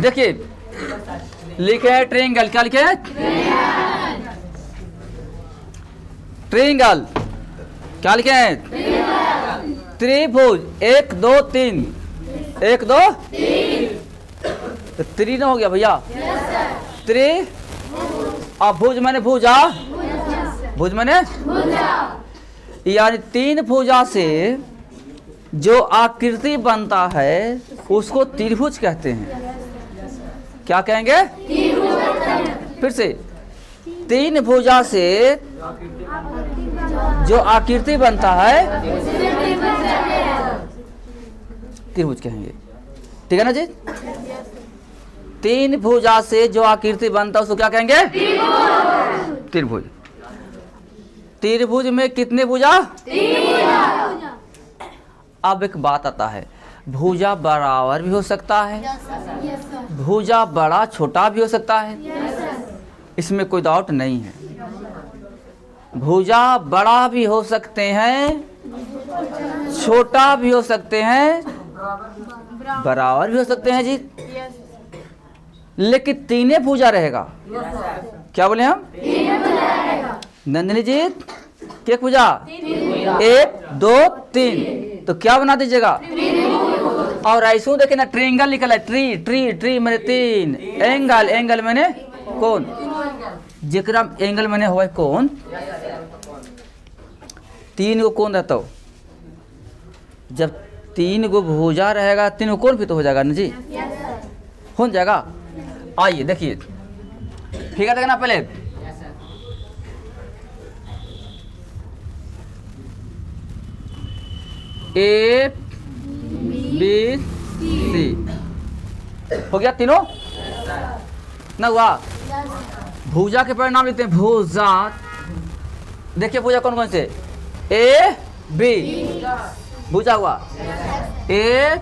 देखिए लिखे है ट्रायंगल, क्या लिखे है? ट्रायंगल, क्या लिखे हैं? त्रिभुज, 1 2 3, 1 2 तो त्रि ना हो गया भैया? त्रि और भुज मैंने भुजा, भुज मैंने यानी 3 भुजा से जो आकृति बनता है उसको त्रिभुज कहते हैं। क्या कहेंगे? फिर से, 3 भुजा से जो आकृति बनता है त्रिभुज कहेंगे। ठीक है ना जी? 3 भुजा से जो आकृति बनता है उसको क्या कहेंगे? त्रिभुज। त्रिभुज में कितने भुजा? 3। अब एक बात आता है, भुजा बराबर भी हो सकता है, भुजा बड़ा छोटा भी हो सकता है, इसमें कोई डाउट नहीं है। भुजा बड़ा भी हो सकते हैं, छोटा भी हो सकते हैं, बराबर भी हो सकते हैं जी, लेकिन 3 भुजा रहेगा। क्या बोले हम? नंदिनी जी क्या भुजा? 1 2 3, तो क्या बना दीजिएगा? और ऐसो देखे ना, ट्रायंगल निकला है, ट्री ट्री ट्री मैंने 3, एंगल एंगल मैंने कौन, जिक्र एंगल मैंने हुआ कौन, 3 गो कौन रहता हो? जब 3 गो भुजा रहेगा 3 गो कौन भी तो हो जाएगा ना जी, हो जाएगा। आइए देखिए, ठीक है देखना पहले, ए बी सी हो गया, तीनों ना हुआ? भुजा के परिणाम लिखते हैं, भुजा। देखिए भुजा कौन कौन से? ए बी भुजा हुआ, ए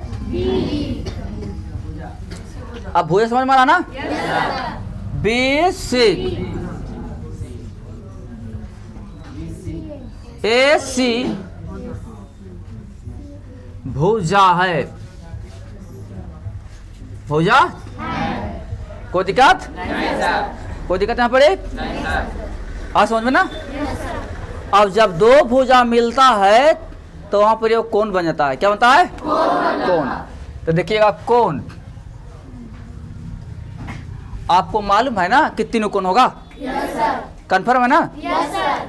अब भुजा समझ में आ रहा ना? बी सी, ए सी भुजा है, भुजा कोई दिक्कत? कोई दिक्कत यहाँ पड़े? आज समझ में ना? अब जब 2 भुजा मिलता है तो वहां पर ये कोण बन जाता है। क्या बनता है? कोण। तो देखिएगा कोण, आपको मालूम है ना कि 3 कोण होगा? कंफर्म है ना?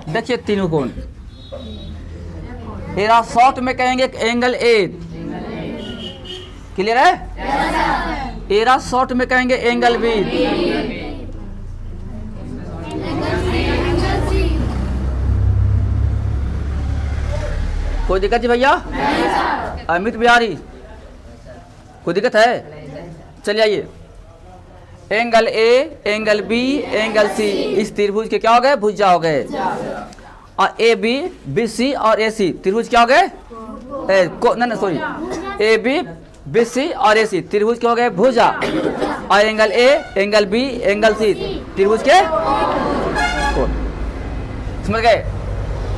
देखिए 3 कोण, मेरा शॉर्ट में कहेंगे एंगल ए, क्लियर है? एरा शॉर्ट में कहेंगे एंगल बी, कोई दिक्कत जी भैया? अमित बिहारी कोई दिक्कत है? चलिए आइए, angle A, angle B, angle C, इस त्रिभुज के क्या हो गए? भुजा हो गए। और ए बी, बी सी और ए सी त्रिभुज क्या हो गए? नहीं sorry, A B, B C और ए सी त्रिभुज क्या हो गए? भुजा। और angle A, angle B, angle C त्रिभुज के कोण। समझ गए?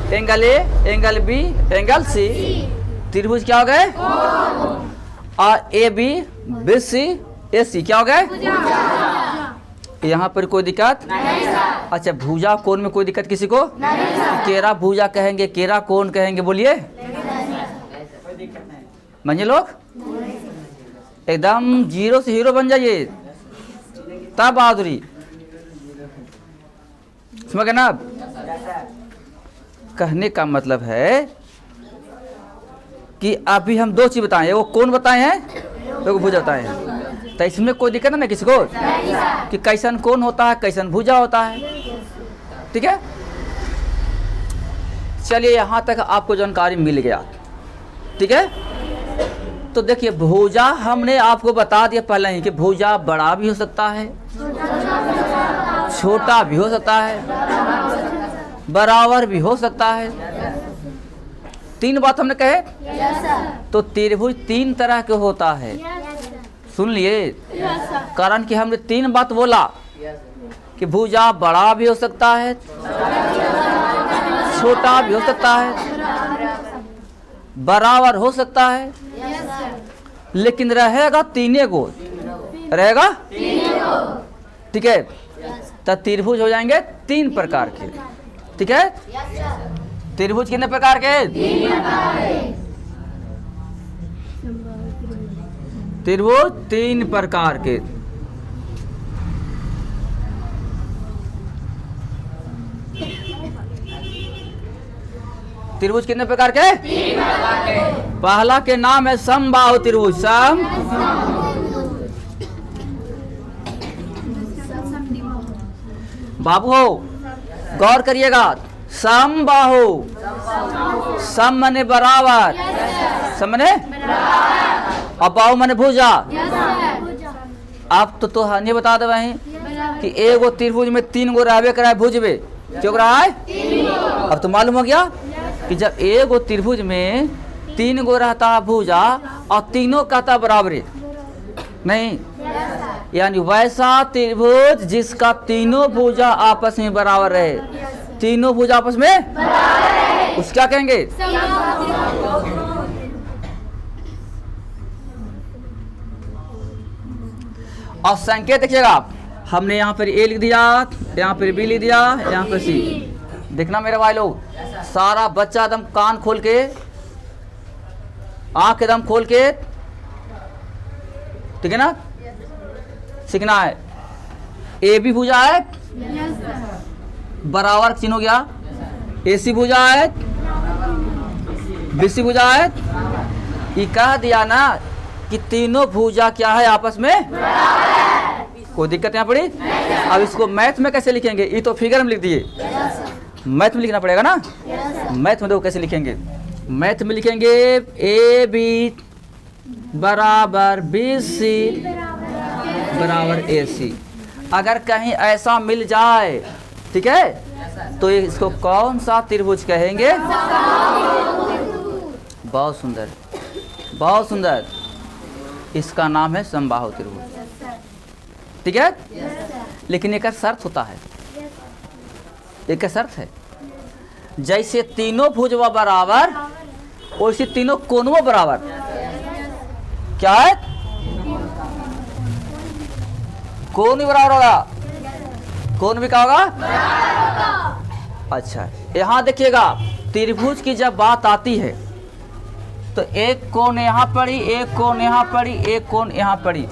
Angle A, angle B, angle C त्रिभुज क्या हो गए? और ए बी, बी सी, ए सी क्या हो गए? यहाँ पर कोई दिक्कत? अच्छा, भुजा कोण में कोई दिक्कत किसी को? केरा भुजा कहेंगे, केरा कोण कहेंगे, बोलिए मंजे लोग, एकदम 0 से हीरो बन जाइए, तब बहादुरी। समझ गए ना? कहने का मतलब है कि अभी हम 2 चीज बताए, वो कोण बताए हैं, तो भुजा बताए हैं। तो इसमें कोई दिक्कत है ना किसी को कि कैसन कोण होता है, कैसन भुजा होता है? ठीक है, चलिए यहाँ तक आपको जानकारी मिल गया। ठीक है, तो देखिए भुजा हमने आपको बता दिया पहले ही कि भुजा बड़ा भी हो सकता है, छोटा भी हो सकता है, बराबर भी हो सकता है। 3 बात हमने कहे। तो त्रिभुज 3 तरह के होता है, सुन लिए? कारण कि हमने 3 बात बोला कि भुजा बड़ा भी हो सकता है, छोटा भी हो सकता है, बराबर हो सकता है, लेकिन रहेगा 3 गो। रहेगा, ठीक है। तो त्रिभुज हो जाएंगे 3 प्रकार के, ठीक है। त्रिभुज कितने प्रकार के? त्रिभुज 3 प्रकार के। त्रिभुज कितने प्रकार के? 3 प्रकार के। पहला के नाम है समबाहु त्रिभुज। सम बाबू हो, गौर करिएगा। समबाहु, सम मने बराबर, सम मने और बाहु मने भुजा। अब तो हने बता दे वही कि एगो त्रिभुज में 3 गो रहबे करा है भुजबे, क्यों रहा है? अब तो मालूम हो गया कि जब एगो त्रिभुज में 3 गो रहता है भुजा और तीनों कहता बराबरी नहीं, यानी वैसा त्रिभुज जिसका तीनों भुजा आपस में बराबर रहे, तीनों भुजा आपस में बराबर, उसका कहेंगे। और संकेत देखिएगा आप, हमने यहाँ पर ए लिख दिया, यहाँ पर बी लिख दिया, यहाँ पर सी। देखना मेरे भाई लोग, सारा बच्चा एकदम कान खोल के, आंख एकदम खोल के, ठीक है ना, सीखना है। ए बी भुजा है, बराबर चिन्ह हो गया। ए सी भुजा है, बी सी भुजा है। ये कह दिया ना कि तीनों भुजा क्या है आपस में, कोई दिक्कत यहाँ पड़ी? अब इसको मैथ में कैसे लिखेंगे? ये तो फिगर में लिख दिए, मैथ में लिखना पड़ेगा ना। मैथ में देखो कैसे लिखेंगे। मैथ में लिखेंगे ए बी बराबर बी सी बराबर ए सी। अगर कहीं ऐसा मिल जाए, ठीक है, तो इसको कौन सा त्रिभुज कहेंगे? बहुत सुंदर, बहुत सुंदर। इसका नाम है समबाहु त्रिभुज, ठीक है। लेकिन एक शर्त होता है, एक शर्त है, जैसे तीनों भुजवा बराबर वैसे तीनों कोणों बराबर। क्या है? कोण भी बराबर होगा, कोण भी क्या होगा? अच्छा, यहाँ देखिएगा, त्रिभुज की जब बात आती है तो एक कोण यहाँ पड़ी, एक कोण यहाँ पड़ी, एक कोण यहाँ पड़ी।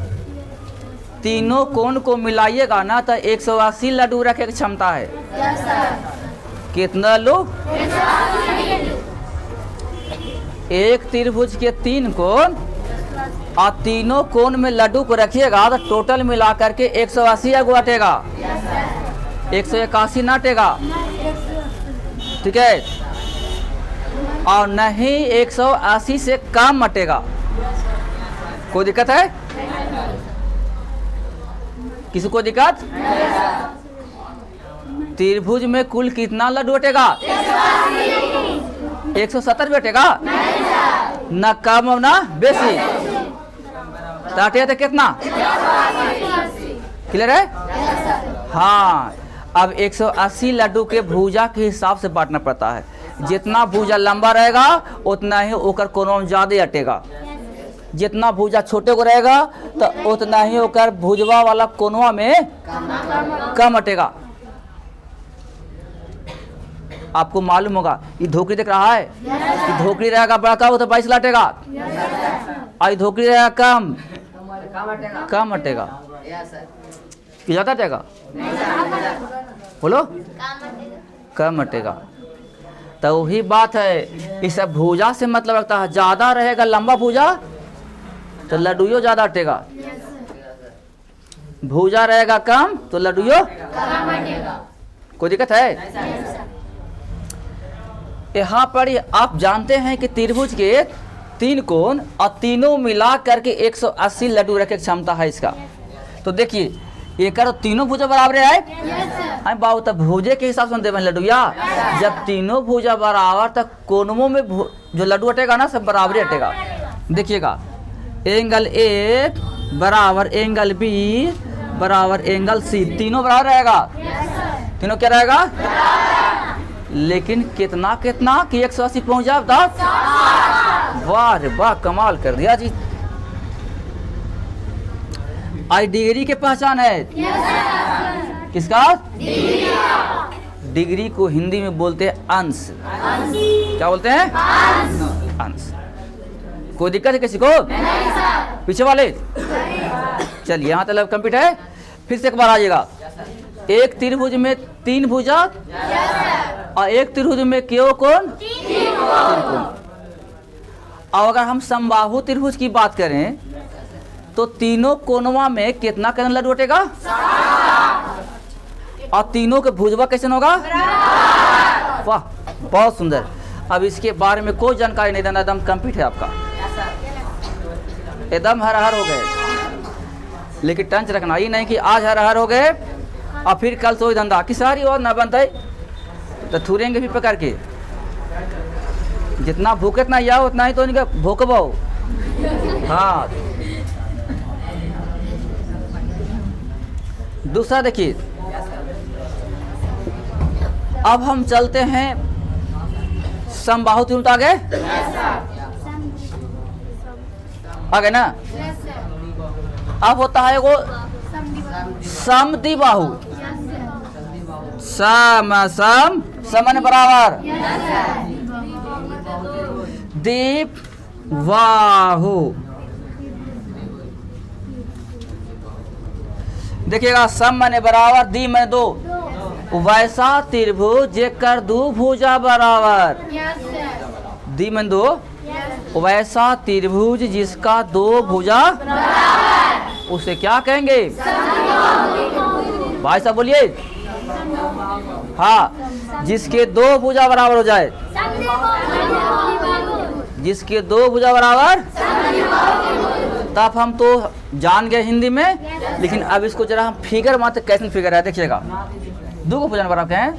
तीनों कोण को मिलाइएगा ना तो 180 लड्डू रखे की क्षमता है। कितना लो? एक त्रिभुज के 3 कोण और तीनों कोण में लड्डू को रखिएगा तो टोटल मिला करके 180 अटेगा, 181 ना अटेगा, ठीक है। और नहीं 180 से कम अटेगा। कोई दिक्कत है? किसी को दिक्कत? त्रिभुज में कुल कितना लड्डू अटेगा? 170 भी अटेगा ना, कम और ना बेसी। तो कितना? क्लियर है? हाँ, अब 180 लड्डू के भुजा के हिसाब से बांटना पड़ता है। जितना भुजा लंबा रहेगा उतना ही ओकर कोनों में ज्यादा अटेगा, जितना भुजा छोटे को रहेगा तो उतना ही ओकर भुजवा वाला कोनवा में कम अटेगा। आपको मालूम होगा, ये धोकड़ी दिख रहा है, ये धोकड़ी रहेगा बड़ा वो तो 22 लाटेगा, और धोकड़ी रहेगा कम अटेगा। ज्यादा अटेगा? बोलो, कम अटेगा। तो वही बात है, इस भुजा से मतलब रखता है। ज्यादा रहेगा लंबा भुजा तो लड्डूयो ज्यादा अटेगा, भुजा रहेगा कम तो लड्डूयो कम अटेगा। कोई दिक्कत है? यहाँ पर आप जानते हैं कि त्रिभुज के 3 कोण और तीनों मिला करके 180 लड्डू रखे क्षमता है इसका। तो देखिए, एक तीनों भुजा बराबर है, बाबू तब भुजे के हिसाब से देवे लड्डूया। जब तीनों भुजा बराबर तक कोनों में जो लड्डू अटेगा ना सब बराबर अटेगा। देखिएगा, एंगल ए बराबर एंगल बी बराबर एंगल सी, तीनों बराबर रहेगा। तीनों क्या रहेगा? लेकिन कितना कितना कि 180 पहुंच जाए? 10। वाह रे वाह, कमाल कर दिया जी। आई डिग्री के पहचान है। किसका? डिग्री को हिंदी में बोलते हैं अंश। क्या बोलते हैं? अंश। कोई दिक्कत है किसी को? पीछे वाले चलिए, यहाँ तक कंप्लीट है। फिर से एक बार आइएगा। एक त्रिभुज में 3 भुजा और एक त्रिभुज में क्यों कोण? 3 कोण। और अगर हम समबाहु त्रिभुज की बात करें तो तीनों कोणों में कितना कर्ण लड्डू बटेगा? और तीनों के भुजवा कैसे होगा? वाह, बहुत सुंदर। अब इसके बारे में कोई जानकारी नहीं देना, एकदम कंप्लीट है आपका, एकदम हर हर हो गए। लेकिन टंच रखना ही नहीं कि आज हर हर हो गए और फिर कल सोई धंधा की सारी और ना बनता है तो थूरेंगे भी पकड़ के। जितना भूखे इतना या उतना ही तो इनका भूकबो। हाँ, दूसरा देखिए, अब हम चलते हैं समबाहु त्रिभुज। आगे ना, अब होता है वो समद्विबाहु। सम सम समन बराबर दीप बाहु। देखिएगा, सम मने बराबर, दी मने 2। वैसा त्रिभुज जेकर 2 भुजा बराबर। दी मने 2। वैसा त्रिभुज जिसका 2 भुजा उसे क्या कहेंगे? भाई साहब बोलिए। हाँ, जिसके 2 भुजा बराबर हो जाए। जिसके 2 भुजा बराबर, तब हम तो जान गए हिंदी में। लेकिन अब इसको जरा हम फिगर मात्र कैसे फिगर है देखिएगा। 2 को भुजा बराबर हैं।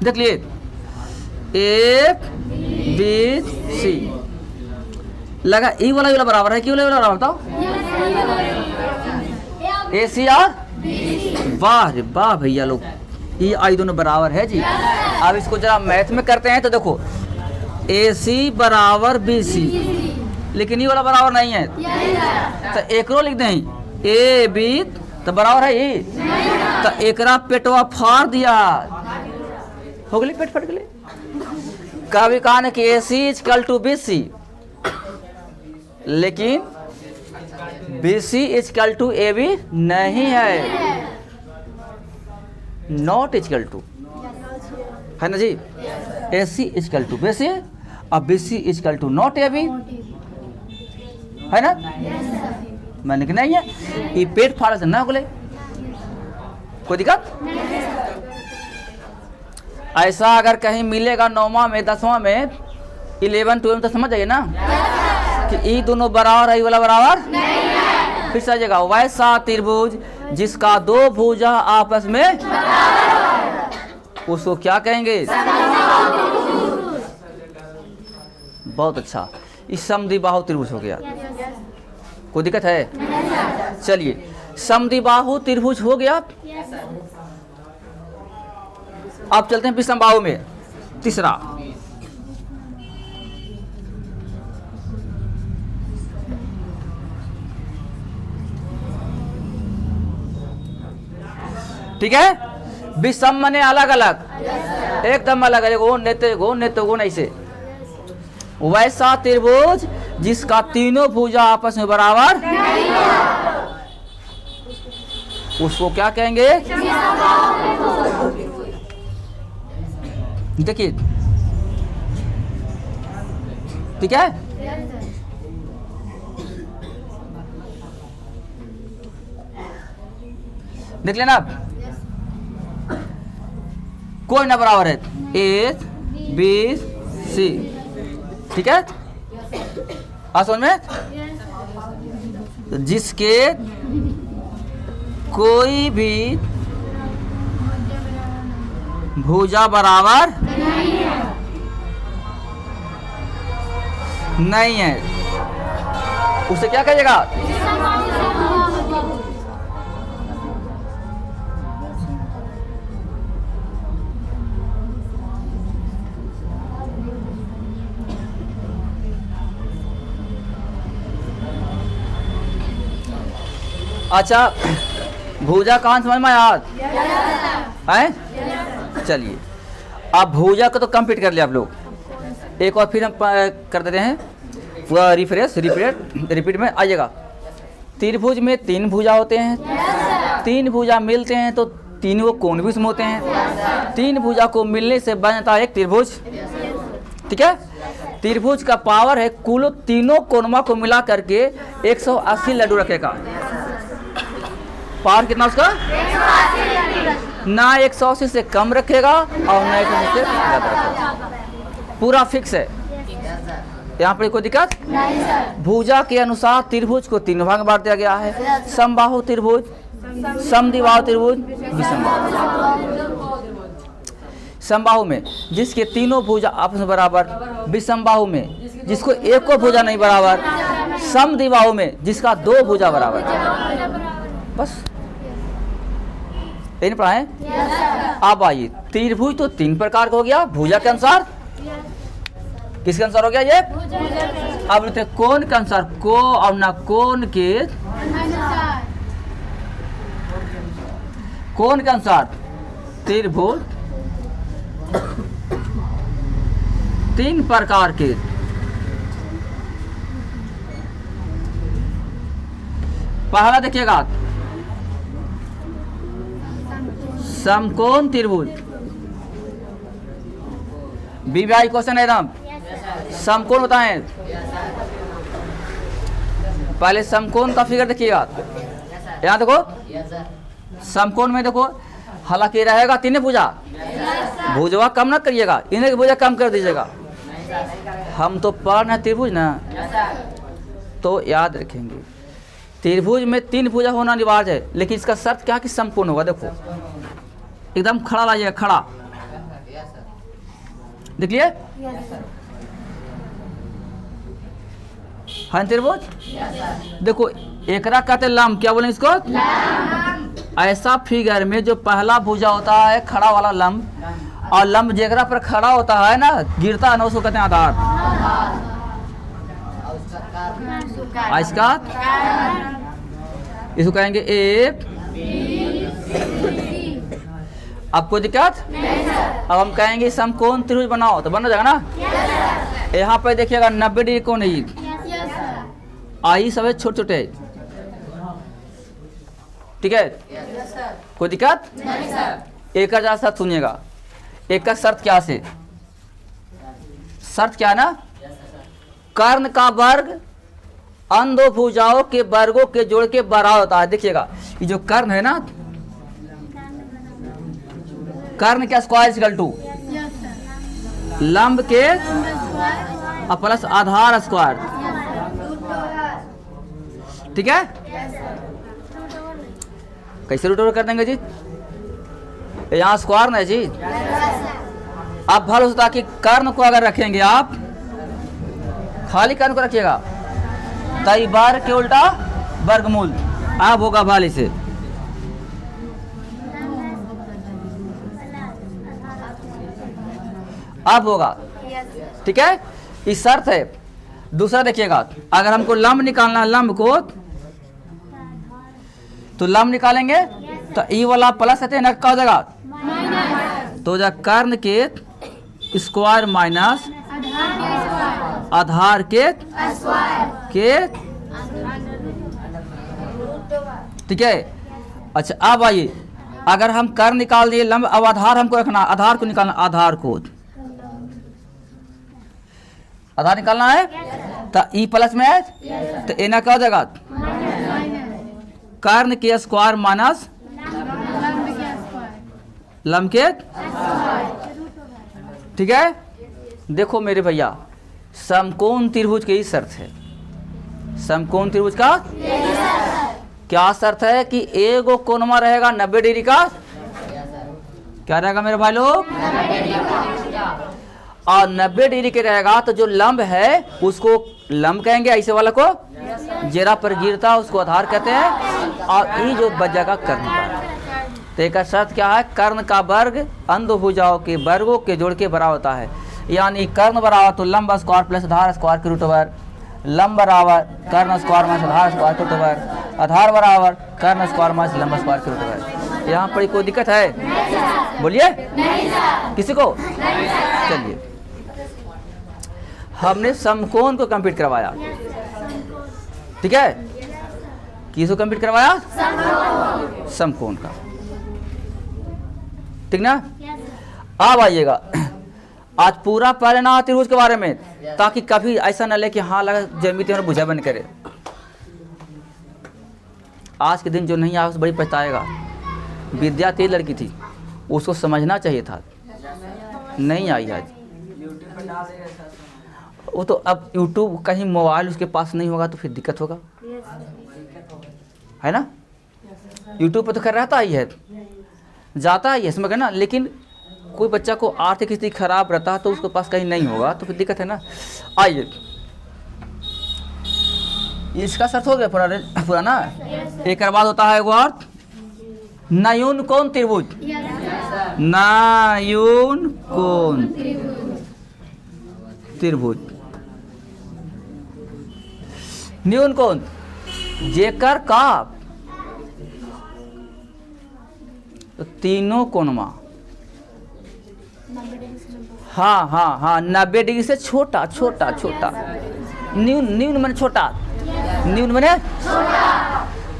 देख लिए, A B C लगा। ई वाला बराबर है, क्यों वाला बराबर बताओ? ए सी और वाह रे वाह भैया लोग, ई आई दोनों बराबर है जी। अब इसको जरा मैथ में करते हैं तो देखो, ए सी बराबर बी सी, लेकिन ये वाला बराबर नहीं है तो एकरो लिख दें ए बी तो बराबर है ये, तो एकरा पेटवा फाड़ दिया, हो गई, पेट फट गई। कभी कहा ना कि A C equal to B C, लेकिन B C equal to A B नहीं है, नॉट इजकल टू, है ना जी। A C equal to B C और B C equal to not A B, है ना। मैंने कि नहीं है, ये पेट फाड़ा से ना बोले, कोई दिक्कत। ऐसा अगर कहीं मिलेगा 9वां में 10वां में 11 12 तो समझ जाइए ना कि ये दोनों बराबर है, वाला बराबर फिर से आ जाएगा। वैसा त्रिभुज जिसका 2 भुजा आपस में उसको क्या कहेंगे? बहुत अच्छा, इस समद्विबाहु त्रिभुज हो गया। कोई दिक्कत है? चलिए, समद्विबाहु त्रिभुज हो गया। अब चलते हैं विषमबाहु में, तीसरा। ठीक है, विषम माने अलग अलग, एकदम अलग अलग, वो नेत्र गुण नेत्र गुण ऐसे। वैसा त्रिभुज जिसका तीनों भुजा आपस में बराबर उसको क्या कहेंगे? देखिए, ठीक है। देख लेना आप, कोई ना बराबर है, ए बी सी, ठीक है। समझ में? जिसके कोई भी भुजा बराबर नहीं है उसे क्या कहिएगा? अच्छा, भुजा कहाँ समझ में आया है? चलिए, अब भुजा को तो कंप्लीट कर लिया आप लोग। एक और फिर हम कर देते हैं पूरा रिपीट में आइएगा। त्रिभुज में 3 भुजा होते हैं, 3 भुजा मिलते हैं तो तीनों कोण भी होते हैं। 3 भुजा को मिलने से बनता है एक त्रिभुज। ठीक है, त्रिभुज का पावर है कुल तीनों कोणों को मिला करके 180 लड्डू रखेगा। पावर कितना उसका? ना 180 से कम रखेगा और ना 180 से ज़्यादा रखेगा, पूरा फिक्स है। यहाँ पर कोई दिक्कत नहीं सर। भुजा के अनुसार त्रिभुज को 3 भाग बांट दिया गया है, समबाहु त्रिभुज, समद्विबाहु त्रिभुज, विषमबाहु। समबाहु में जिसके तीनों भुजा आपस में बराबर, विषमबाहु में जिसको एको भुजा नहीं बराबर, समद्विबाहु में जिसका 2 भुजा बराबर। बस यही पढ़ा है। अब आइए, त्रिभुज तो 3 प्रकार का हो गया भुजा के अनुसार। किसके अनुसार हो गया ये? अब बोलते कोण के अनुसार, को और ना कोण के अनुसार त्रिभुज 3 प्रकार के। पहला देखिएगा समकोण त्रिभुज। बीबीआई क्वेश्चन है एकदम। समकोण बताएं। पहले समकोण का फिगर देखिएगा। यहाँ देखो, समकोण में देखो, हालांकि रहेगा 3 भुजा, भुजवा कम ना करिएगा, इन्हें की भुजा कम कर दीजिएगा। हम तो पढ़ रहे हैं त्रिभुज ना, तो याद रखेंगे त्रिभुज में 3 भुजा होना अनिवार्य है, लेकिन इसका शर्त क्या कि समकोण होगा। देखो एकदम खड़ा लाइएगा, खड़ा देख लिए। हाँ त्रिभुज देखो, एकरा कहते लंब, क्या बोले इसको? ऐसा फिगर में जो पहला भुजा होता है खड़ा वाला लंब, और लंब जेकरा पर खड़ा होता है ना गिरता है ना, उसको कहते हैं आधार। इसका इसको कहेंगे एक। आपको दिक्कत? अब हम कहेंगे समकोण त्रिभुज बनाओ, तो बन जाएगा ना। यहाँ पे देखिएगा 90 डिग्री कोण है, आई सब छोटे छोटे। ठीक है, कोई दिक्कत? एक का शर्त सुनिएगा। एक का शर्त क्या से? शर्त क्या है ना, कर्ण का वर्ग अन्य 2 भुजाओं के वर्गों के जोड़ के बराबर होता है। देखिएगा ये जो कर्ण है ना, कर्ण का स्क्वायर इक्वल टू लंब के प्लस आधार स्क्वायर। ठीक है, कैसे रूट ओवर कर देंगे जी? यहाँ स्क्वायर ना जी। अब भल होता कि कर्ण को अगर रखेंगे आप, खाली कर्ण को रखिएगा, कई बार के उल्टा वर्गमूल अब होगा भाली से। अब होगा, ठीक है, इस शर्त है। दूसरा देखिएगा, अगर हमको लंब निकालना है, लंब को तो लंब निकालेंगे तो ई वाला प्लस है ना, क्या हो जाएगा? तो जा कर्ण के स्क्वायर माइनस आधार के ठीक है। अच्छा अब आइए, अगर हम कर्ण निकाल दिए लंब, अब आधार हमको रखना, आधार को निकालना, आधार को आधार निकालना है तो ई प्लस में है तो एना क्या हो जाएगा? कर्ण के स्क्वायर माइनस लंब के। ठीक है, देखो मेरे भैया, समकोण त्रिभुज की शर्त है। समकोण त्रिभुज का क्या शर्त है कि एक कोणमा रहेगा 90 डिग्री का। क्या रहेगा मेरे भाई लोग? और 90 डिग्री के रहेगा तो जो लंब है उसको लंब कहेंगे, ऐसे वाला को जेरा पर गिरता उसको आधार कहते हैं, और ये जो बचेगा कर्ण का। तो एक शर्त क्या है? कर्ण का वर्ग अन्य 2 भुजाओं के वर्गों के जोड़ के बराबर होता है। यानी कर्ण बराबर तो लंब स्क्वायर प्लस आधार स्क्वायर के रूट ओवर लंब बराबर कर्ण स्क्वायर माइनस आधार स्क्वायर के रूट ओवर आधार बराबर कर्ण स्क्वायर माइनस लंब स्क्वायर के रूट ओवर। यहाँ पर कोई दिक्कत है? बोलिए किसी को? चलिए, हमने समकोण को कंप्लीट करवाया, ठीक है? किसको कंप्लीट करवाया? समकोण का, ठीक ना? अब आइएगा, आज पूरा पहले ना त्रिभुज के बारे में, ताकि कभी ऐसा ना ले कि हाँ लगा ज्यामिति में बुझा बन करे। आज के दिन जो नहीं आया उस बड़ी पछताएगा। विद्या तेज लड़की थी, उसको समझना चाहिए था, नहीं आई आज। वो तो अब YouTube कहीं मोबाइल उसके पास नहीं होगा तो फिर दिक्कत होगा, है ना? YouTube पे तो खैर रहता ही है, जाता ही है, समझ गए ना? लेकिन कोई बच्चा को आर्थिक स्थिति खराब रहता है तो उसके पास कहीं नहीं होगा तो फिर दिक्कत है ना। आइए, इसका अर्थ हो गया पूरा ना। एक बाद होता है एगो अर्थ, नयून कोण त्रिभुज, नयून कोण त्रिभुज, न्यून कोण जेकर का तो तीनों कोणमा, हाँ हाँ हाँ, 90 डिग्री से छोटा छोटा छोटा, न्यून न्यून माने छोटा, न्यून माने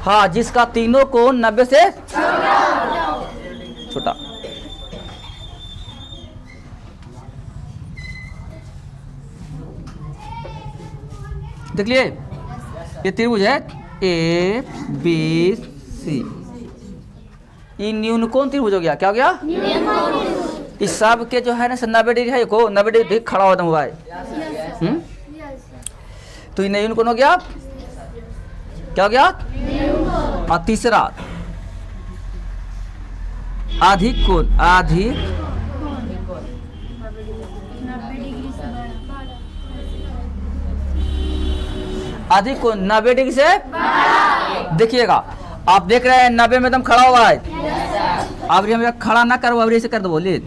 हाँ, जिसका तीनों कोण 90 से छोटा। देख लिए, ये त्रिभुज है ए बी सी, ये न्यून कोण त्रिभुज हो गया। क्या हो गया? इस सब के जो है ना 90 डिग्री है, को 90 डिग्री खड़ा हुआ है। तो ये न्यून कोण हो गया। क्या हो गया? और तीसरा अधिक कोण, अधिक अधिक कोण 90 डिग्री से, देखिएगा आप देख रहे हैं 90 में एकदम खड़ा हुआ है। अब हम खड़ा ना करो, अब ऐसे कर दो, बोलिए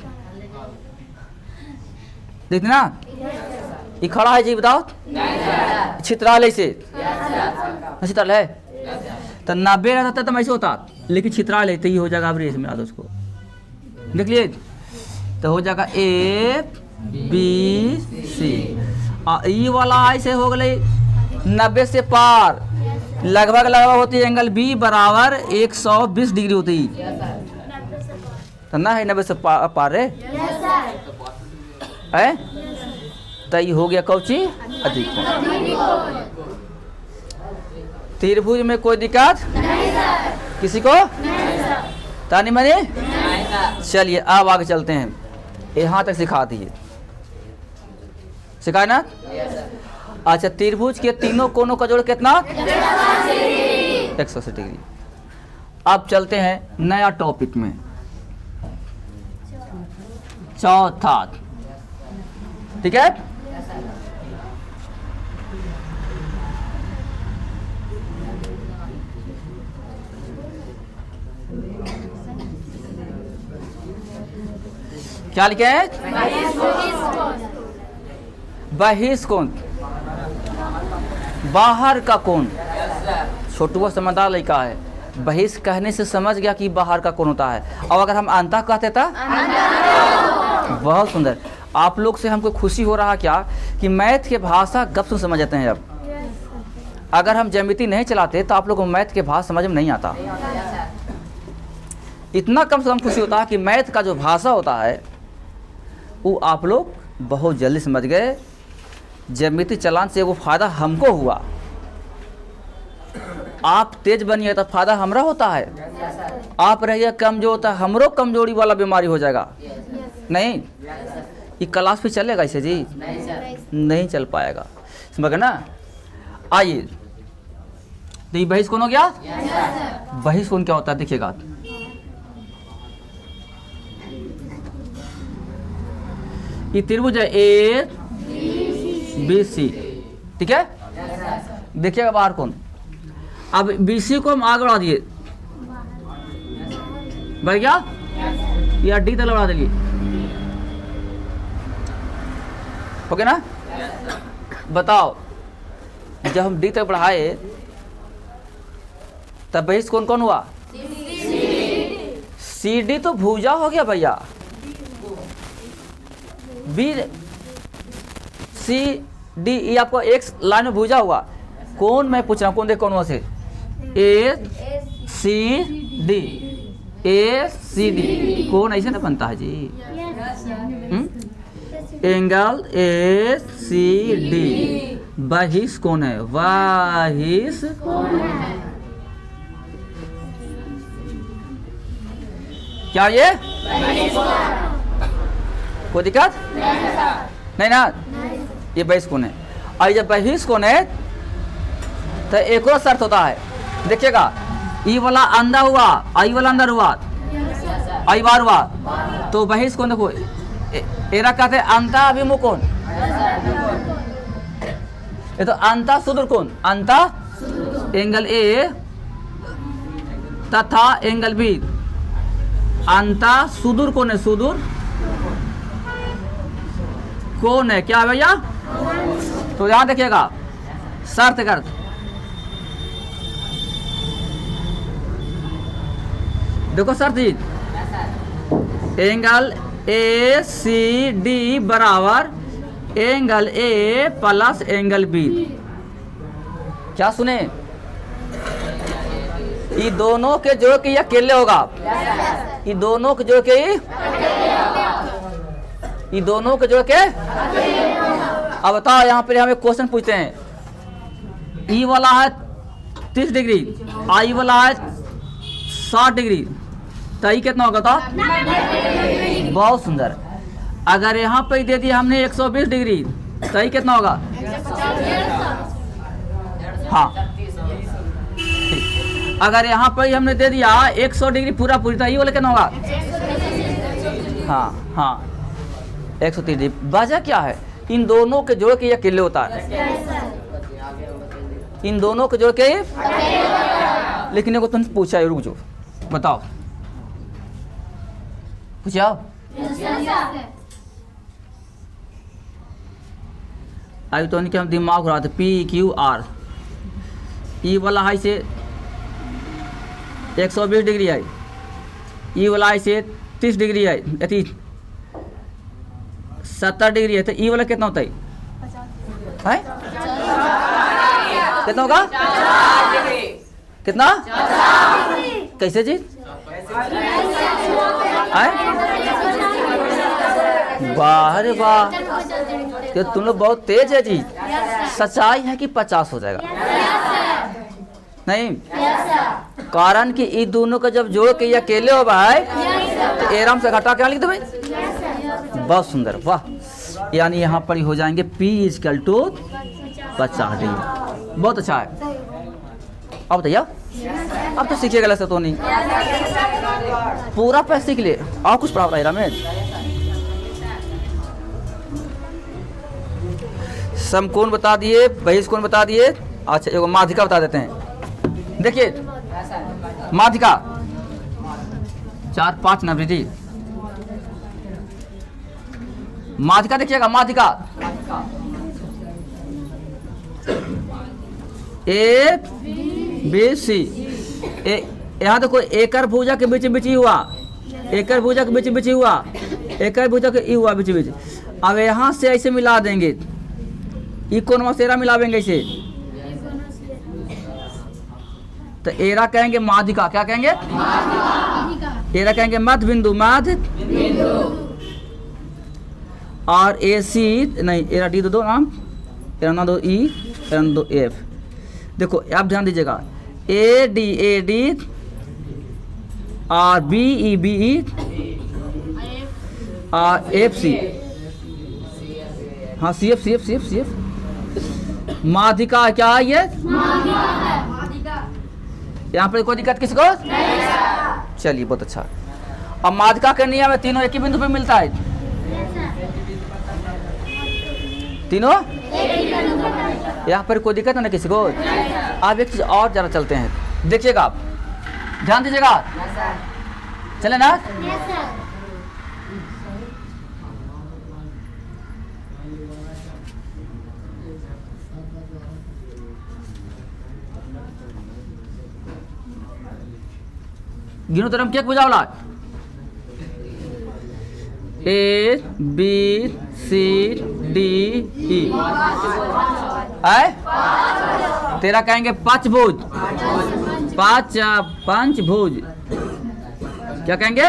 देखते ना, ये खड़ा है जी, बताओ छितराल ऐसे, छितराल है तो 90 रहता तो ऐसे होता, लेकिन छितराल है तो ये हो जाएगा। अब रेस में आ दो उसको, देख लिए तो हो जाएगा ए बी सी। ये वाला ऐसे हो गए 90 से पार, लगभग लगभग होती है एंगल बी बराबर 120 डिग्री होती तो ना है 90 से पार है तो ये हो गया कौची अधिक कोण। त्रिभुज में कोई दिक्कत किसी को? तानी मनी? चलिए अब आगे चलते हैं, यहाँ तक सिखा दिए, सिखाए ना? अच्छा, त्रिभुज के तीनों कोनों का जोड़ कितना? 180 डिग्री। अब चलते हैं नया टॉपिक में, चौथा, ठीक है? क्या लिखे हैं? बहिष्कोण, बाहर का कोण। छोटुआ समझदार लड़का है, बहिष कहने से समझ गया कि बाहर का कोण होता है। और अगर हम अंतः कहते था, बहुत सुंदर। आप लोग से हमको खुशी हो रहा क्या कि मैथ के भाषा गप से समझ जाते हैं। अब अगर हम ज्यामिति नहीं चलाते तो आप लोगों को मैथ के भाषा समझ में नहीं आता। इतना कम से कम खुशी होता है कि मैथ का जो भाषा होता है वो आप लोग बहुत जल्दी समझ गए। ज्यामिति चलान से वो फायदा हमको हुआ, आप तेज बनिए तो फायदा हमरा होता है, आप रहिए कमजोर तो हमरो कमजोरी वाला बीमारी हो जाएगा। नहीं, ये क्लास भी चलेगा ऐसे जी? नहीं चल पाएगा, समझ गए ना? आइए, तो ये बहिष्कोण हो गया। बहिष्कोण क्या होता है देखिएगा, ये त्रिभुज है ए बी सी, ठीक है? देखिएगा बाहर कौन। अब बी सी को हम आगे बढ़ा दिए, बढ़ गया, या डी तक बढ़ा दिए, ओके ना? बताओ जब हम डी तक बढ़ाए तब बहिष कौन कौन हुआ? सी डी तो भुजा हो गया भैया। बी सी डी ये आपको एक लाइन में भुजा हुआ। कौन मैं पूछ रहा हूँ, कौन देख कौन हुआ से? ए सी डी, ए सी डी कौन ऐसे ना बनता है जी? एंगल ए सी डी बहिष कौन है? बहिष क्या ये? कोई दिक्कत नहीं ना? ये बहिष कौन है? और जब बहिष कौन है तो एक और शर्त होता है, देखिएगा। ई वाला अंदर हुआ, आई वाला अंदर हुआ, आई बार हुआ, तो बहिष कौन? देखो एरा कहते हैं अंता अभिमुख कौन? ये तो अंता सुदूर कौन? अंता एंगल ए तथा एंगल बी। अंता सुदूर कौन है? सुदूर कौन है? क्या है भैया? तो यहां देखिएगा शर्त कर, देखो शर्त जी, एंगल ए सी डी बराबर angle A plus angle B. क्या सुने? ये दोनों के जोड़ के ये अकेले होगा। ये दोनों के जोड़ के ये दोनों के जोड़ के। अब बताओ, यहाँ पर हमें क्वेश्चन पूछते हैं। ई वाला है 30 डिग्री, आई वाला है 60 डिग्री, तो ई कितना होगा? तो बहुत सुंदर। अगर यहाँ पे दे दिया हमने 120 डिग्री, तो ई कितना होगा? हाँ। अगर यहाँ पर हमने दे दिया 100 डिग्री पूरा पूरी, तो ई वाला कितना होगा? हाँ हाँ 130 डिग्री। वजह क्या है? इन दोनों के जोड़ के ये अकेले होता है। इन दोनों के जोड़ के, लेकिन को तुमसे पूछा है, रुक जाओ, बताओ, पूछा अभी तो इनके हम दिमाग घुराते। पी क्यू आर, ई वाला है से 120 डिग्री है, ई वाला है से 30 डिग्री है, 70 डिग्री है, तो ई वाला कितना होता है? कितना होगा? कितना? कैसे जी? वाह रे वाह, तो तुम लोग बहुत तेज है जी। सच्चाई है कि 50 हो जाएगा? नहीं, कारण कि इन दोनों का जब जोड़ के ये अकेले हो भाई, तो एरम से घटा क्या लिख दो भाई? बहुत सुंदर, वाह। यानी यहाँ पर ही हो जाएंगे P इक्वल टू 50 डिग्री। बहुत अच्छा है। अब बताइए, अब तो सीखिएगा, ऐसा तो नहीं पूरा पैसे सीख लिए। और कुछ पढ़ा रहा रमेश? समकोण बता दिए, बहिष्कोण बता दिए। अच्छा, एगो माध्यिका बता देते हैं। देखिए माध्यिका 4-5 नंबर जी। माध्यिका देखिएगा, माध्यिका ए बी सी। यहाँ देखो एकर भुजा के बीच बीच ही हुआ, एकर भुजा के बीच बीच ही हुआ, एकर भुजा के ई हुआ बीच बीच। अब यहाँ से ऐसे मिला देंगे, ई कोण में सेरा मिलावेंगे ऐसे, तो एरा कहेंगे माध्यिका। क्या कहेंगे? एरा कहेंगे मध्य बिंदु, मध्य और ए सी नहीं, एरा डी दो नाम, एरा ना दो ई, एरा ना दो एफ। देखो आप ध्यान दीजिएगा, ए डी और बी ई और एफ सी। हाँ सी एफ। माध्यिका क्या है ये? यहाँ पर कोई दिक्कत किसी को? चलिए बहुत अच्छा। अब माध्यिका के नियम में तीनों एक ही बिंदु पे मिलता है, तीनों यहाँ पर कोई दिक्कत है ना किसी को? आप एक चीज और जरा चलते हैं, देखिएगा आप ध्यान दीजिएगा, चले ना। गिनो तरम क्या बुझा वाला ए बी सी डी ई है। तेरा कहेंगे पंचभुज, पंचभुज क्या कहेंगे?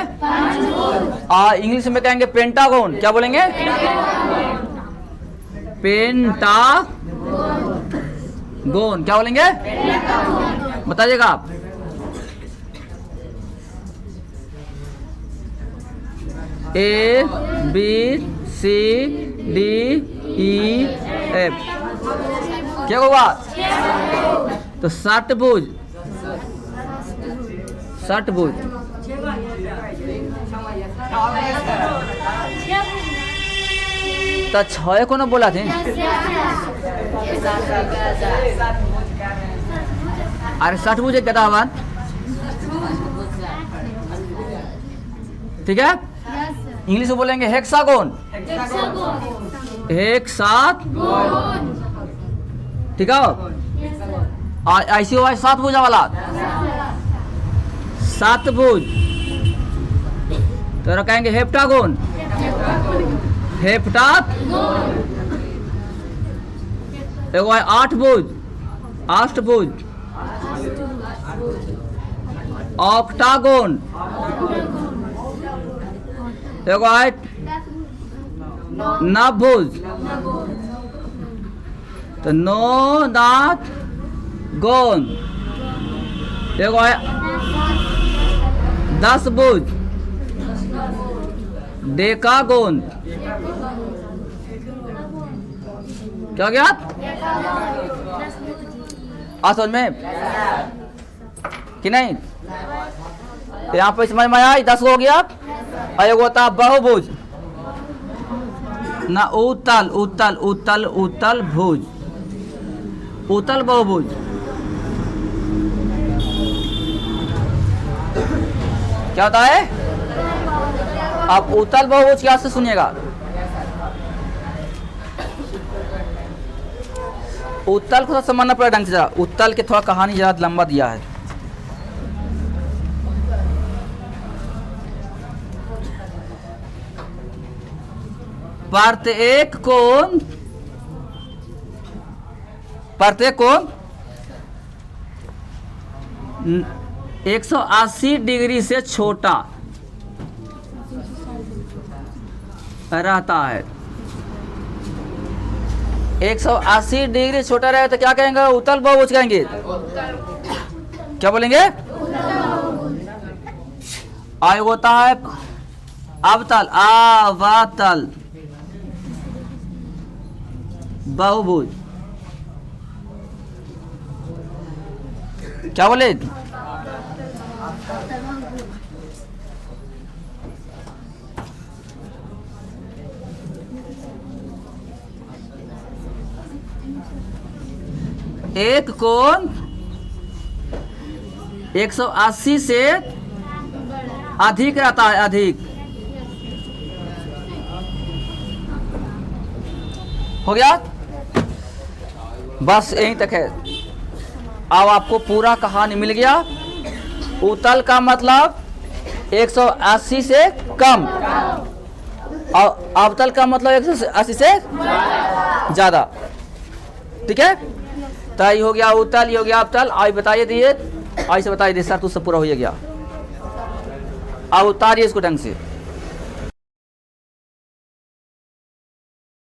इंग्लिश में कहेंगे पेंटागोन। क्या बोलेंगे? पेंटागोन। क्या बोलेंगे? बताइएगा आप। A B C D E F क्या होगा? तो षटभुज, षटभुज। तो छह को ना बोला थे। अरे षटभुज एक गदा बात, ठीक है। इंग्लिश में बोलेंगे हेक्सागोन, हेक्सागोन, ठीक है। ऐसी हुआ सात भुजा वाला, सात भुज। तो कहेंगे हेप्टागोन, हेप्टागोन। एगो है आठ भुज, अष्टभुज। ऑक्टागोन। एगो है नवभुज। तो नो दांत गोन। एगो है दस भुज, डेकागोन। क्या हो गया? समझ में कि नहीं? यहाँ पे समझ में आया? 10 हो गया। एगो होता बहुभुज ना, उत्तल उत्तल उत्तल उत्तल भुज, उत्तल बहुभुज। क्या होता है? आप उत्तल बहुभुज क्या से सुनिएगा। उत्तल को समझना पड़ेगा ढंग से जरा। उत्तल के थोड़ा कहानी जरा लंबा दिया है। प्रत्येक कोण 180 डिग्री से छोटा रहता है। 180 डिग्री छोटा रहे तो क्या कहेंगे? उत्तल बहुभुज कहेंगे। क्या बोलेंगे? आय होता है अवतल, अवतल बहुभुज। क्या बोले? एक कोण 180 से अधिक रहता है, अधिक। हो गया? बस यहीं तक है। अब आपको पूरा कहानी मिल गया। उत्तल का मतलब 180 से कम और अवतल का मतलब 180 से ज्यादा, ठीक है। तो ये हो गया उत्तल, ये हो गया अवतल। आई बताइए दिए, ऐसे बताइए दिए सर, तो सब पूरा हो गया। अब उतारिए इसको ढंग से।